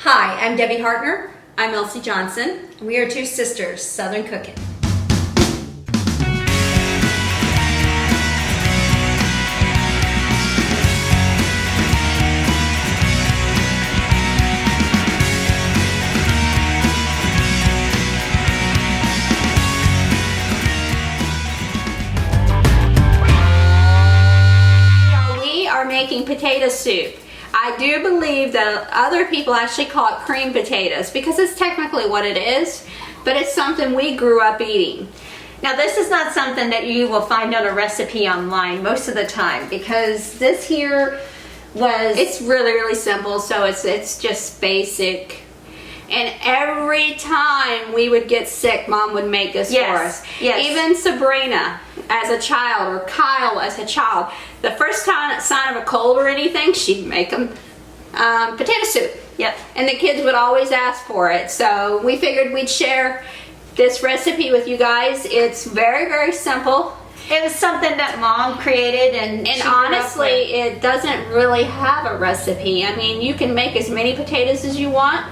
Hi, I'm Debbie Hartner. I'm Elsie Johnson. We are two sisters, Southern Cooking. We are making potato soup. I do believe that other people actually call it cream potatoes because it's technically what it is, but it's something we grew up eating. Now this is not something that you will find on a recipe online most of the time because this here was... It's really simple, so it's just basic. And every time we would get sick, Mom would make this for us. Yes. Even Sabrina as a child, or Kyle as a child, the first sign of a cold or anything, she'd make them potato soup. Yep. And the kids would always ask for it. So we figured we'd share this recipe with you guys. It's very simple. It was something that Mom created, and honestly, it doesn't really have a recipe. I mean, you can make as many potatoes as you want.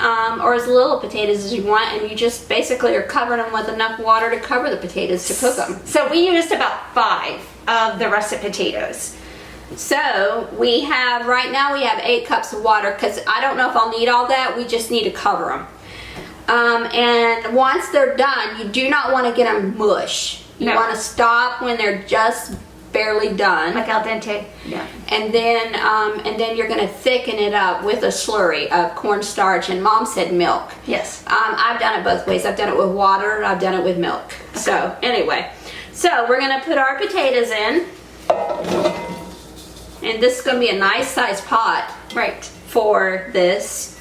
Or as little potatoes as you want, and you just basically are covering them with enough water to cover the potatoes to cook them. So we used about 5 of the russet potatoes. So we have, right now we have 8 cups of water, because I don't know if I'll need all that. We just need to cover them. And once they're done, you do not want to get them mush. You want to stop when they're just barely done, like al dente. Yeah. And then you're going to thicken it up with a slurry of cornstarch, and Mom said milk. Yes. I've done it both ways. I've done it with water and I've done it with milk. Okay. So anyway, so we're going to put our potatoes in, and this is going to be a nice sized pot, right, for this.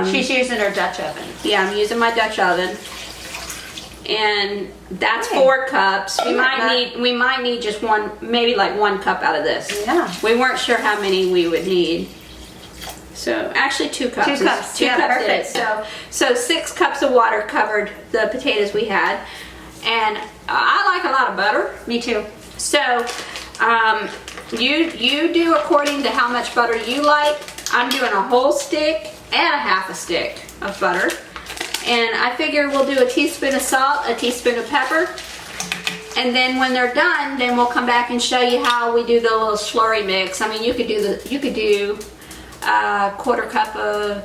She's using her Dutch oven. Yeah, I'm using my Dutch oven. And that's 4 cups. We might need just one, maybe like 1 cup out of this. Yeah. We weren't sure how many we would need. So actually 2 cups. 2 cups. Two yeah, cups perfect. So 6 cups of water covered the potatoes we had. And I like a lot of butter. Me too. So you do according to how much butter you like. I'm doing a whole stick and a half a stick of butter. And I figure we'll do a teaspoon of salt, a teaspoon of pepper, and then when they're done, then we'll come back and show you how we do the little slurry mix. I mean, you could do a 1/4 cup of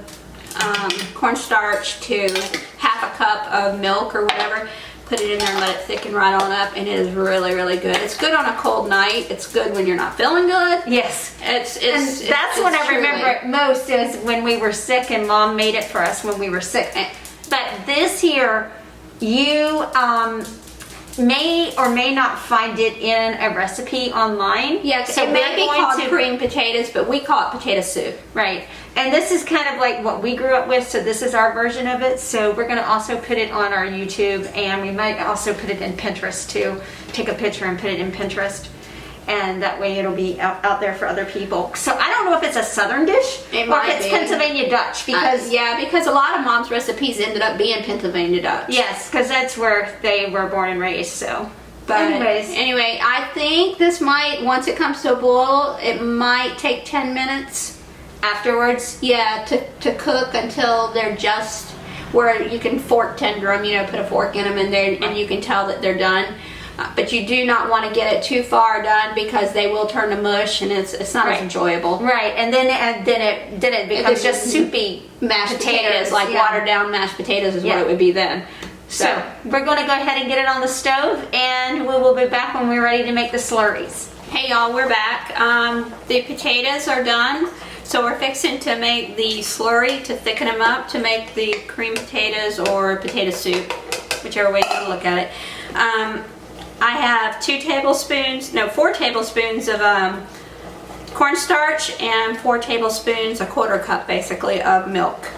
cornstarch to half a cup of milk or whatever. Put it in there and let it thicken right on up, and it is really good. It's good on a cold night. It's good when you're not feeling good. Yes. And that's what I remember it most, is when we were sick and Mom made it for us when we were sick. But this here, you may or may not find it in a recipe online. Yeah, so it may be called cream potatoes, but we call it potato soup. Right. And this is kind of like what we grew up with, so this is our version of it. So we're going to also put it on our YouTube, and we might also put it in Pinterest too. Take a picture and put it in Pinterest. And that way it'll be out there for other people. So I don't know if it's a Southern dish or if it's Pennsylvania Dutch, because because a lot of Mom's recipes ended up being Pennsylvania Dutch. Yes, because that's where they were born and raised. So, but anyway, I think this might, once it comes to a boil, it might take 10 minutes afterwards. Yeah, to cook until they're just where you can fork tender them. You know, put a fork in them, and you can tell that they're done. But you do not want to get it too far done, because they will turn to mush, and it's not as enjoyable. Right, and then it becomes just soupy mashed potatoes, like watered down mashed potatoes is what it would be then. So we're going to go ahead and get it on the stove, and we will be back when we're ready to make the slurries. Hey y'all, we're back. The potatoes are done, so we're fixing to make the slurry to thicken them up to make the cream potatoes or potato soup, whichever way you want to look at it. I have 4 tablespoons of cornstarch and 4 tablespoons, a 1/4 cup basically, of milk.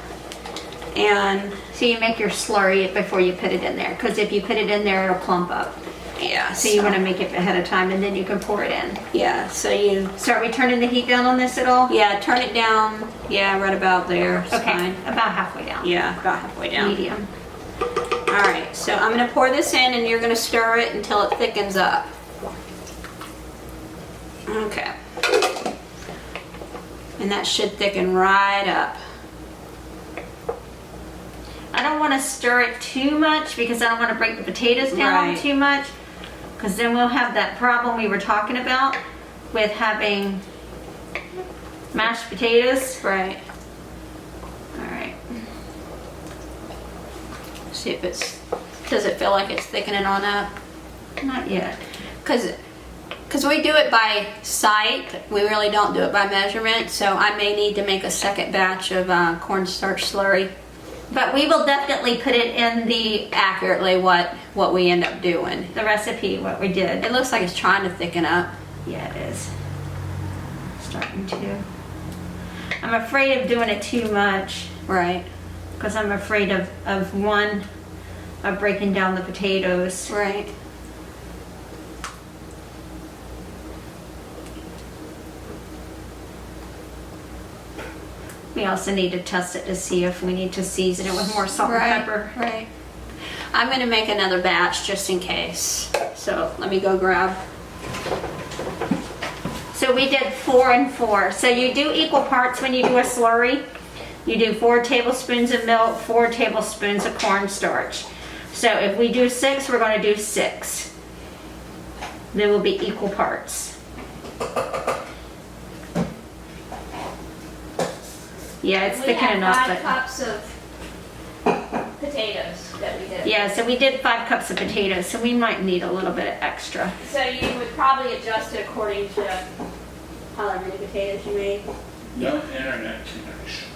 And so you make your slurry before you put it in there, because if you put it in there, it'll clump up. Yeah. So you want to make it ahead of time, and then you can pour it in. Yeah. So are we turning the heat down on this at all? Yeah, turn it down. Yeah, right about there. It's fine. About halfway down. Yeah, about halfway down. Medium. Alright, so I'm going to pour this in, and you're going to stir it until it thickens up. Okay. And that should thicken right up. I don't want to stir it too much because I don't want to break the potatoes down Right. too much, because then we'll have that problem we were talking about with having mashed potatoes. Right. All right. See if it's, does it feel like it's thickening on up? Not yet. Because we do it by sight, we really don't do it by measurement, so I may need to make a second batch of cornstarch slurry. But we will definitely put it in the Accurately what we end up doing. recipe, what we did. It looks like it's trying to thicken up. Yeah, it is. Starting to. I'm afraid of doing it too much Right. because I'm afraid of breaking down the potatoes. Right. We also need to test it to see if we need to season it with more salt and pepper. Right. I'm going to make another batch just in case. So let me go grab. So we did 4 and 4. So you do equal parts when you do a slurry. You do 4 tablespoons of milk, 4 tablespoons of cornstarch. So if we do 6, we're going to do 6. They will be equal parts. Yeah, it's thickening up. 5 But cups of potatoes that we did. yeah, so we did 5 cups of potatoes, so we might need a little bit of extra. So you would probably adjust it according to however many potatoes you made. No internet connection.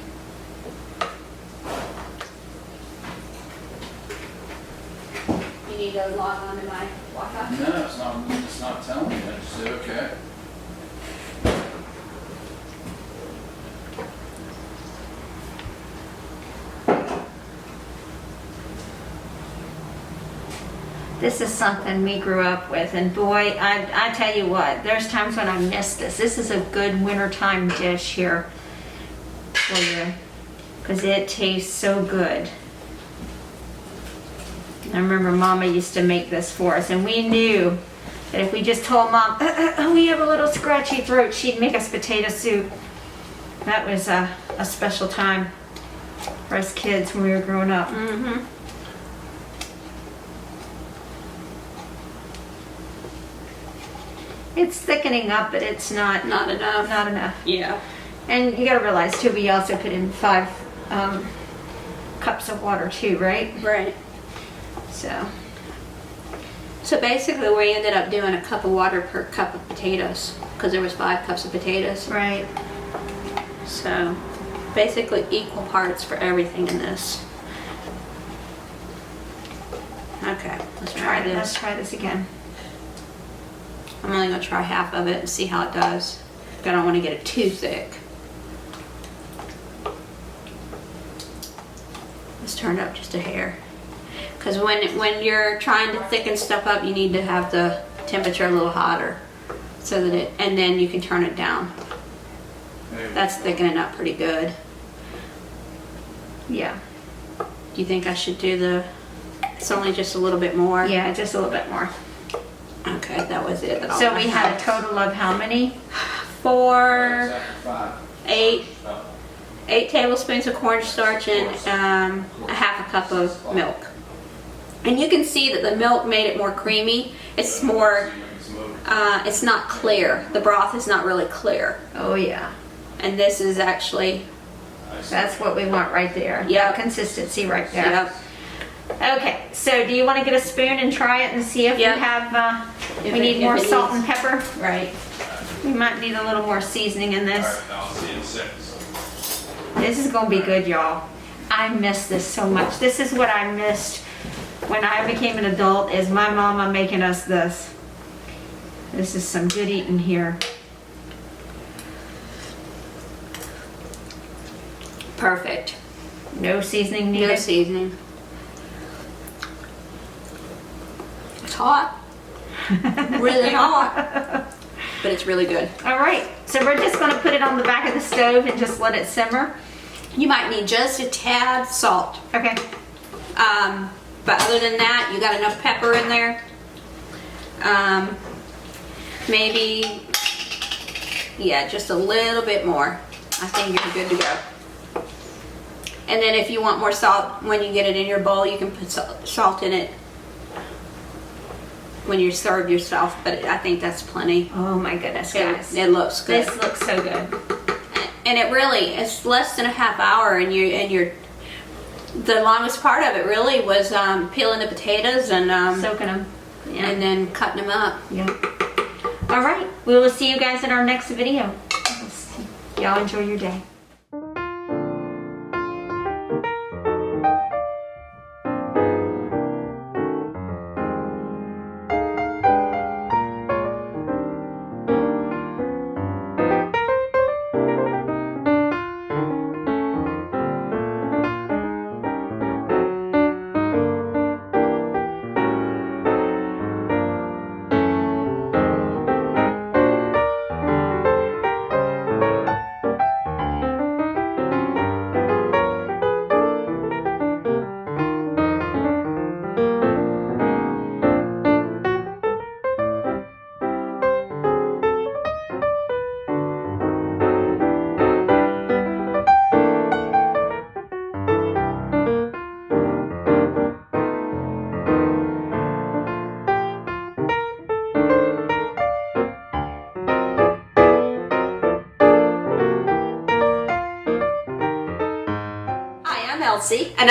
You need to log on to my Wi-Fi. No, it's not telling me. I just said, okay. This is something we grew up with, and boy, I tell you what, there's times when I miss this. This is a good wintertime dish here for you, because it tastes so good. I remember Mama used to make this for us, and we knew that if we just told Mom, we have a little scratchy throat, she'd make us potato soup. That was a special time for us kids when we were growing up. Mm-hmm. It's thickening up, but it's not Not enough. not enough. Yeah. And you gotta realize too, we also put in 5 cups of water too, right? Right. So, So basically we ended up doing a cup of water per cup of potatoes because there was 5 cups of potatoes. right. So basically equal parts for everything in this. Okay, let's try Let's this. try this again. I'm only going to try half of it and see how it does. I don't want to get it too thick. Let's turn it up just a hair. Because when you're trying to thicken stuff up, you need to have the temperature a little hotter, so that it, and then you can turn it down. That's thickening up pretty good. Yeah. Do you think I should do the? It's only just a little bit more. Yeah, just a little bit more. Okay, that was it. That all So I we had a total of how many? 4, Five. 8, Oh, 8 tablespoons of cornstarch and a half a cup of milk. And you can see that the milk made it more creamy. It's more, it's not clear. The broth is not really clear. Oh yeah. And this is actually, That's what we want right there. Yeah. Consistency right there. yep. Okay, so do you want to get a spoon and try it and see if Yeah. we have, If we it- need if more it salt needs- and pepper? Right. We might need a little more seasoning in all this. right, I'll see you in 6. This is gonna be good, y'all. I miss this so much. This is what I missed when I became an adult, is my mama making us this. This is some good eating here. Perfect. No seasoning No needed. seasoning. It's hot. Really hot. But it's really good. All right, so we're just gonna put it on the back of the stove and just let it simmer. You might need just a tad salt. Okay. But other than that, you got enough pepper in there. Maybe, yeah, just a little bit more. I think you're good to go. And then if you want more salt, when you get it in your bowl, you can put salt in it when you serve yourself, but I think that's plenty. Oh my goodness, guys. It looks good. This looks so good. And it really, it's less than a half hour, and you're the longest part of it really was peeling the potatoes and Soaking them. Yeah. and then cutting them up. Yeah. All right. We will see you guys in our next video. Y'all enjoy your day.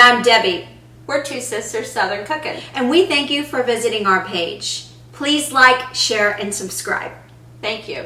And I'm Debbie, We're two sisters Southern cooking. and we thank you for visiting our page. Please like, share, and subscribe. Thank you.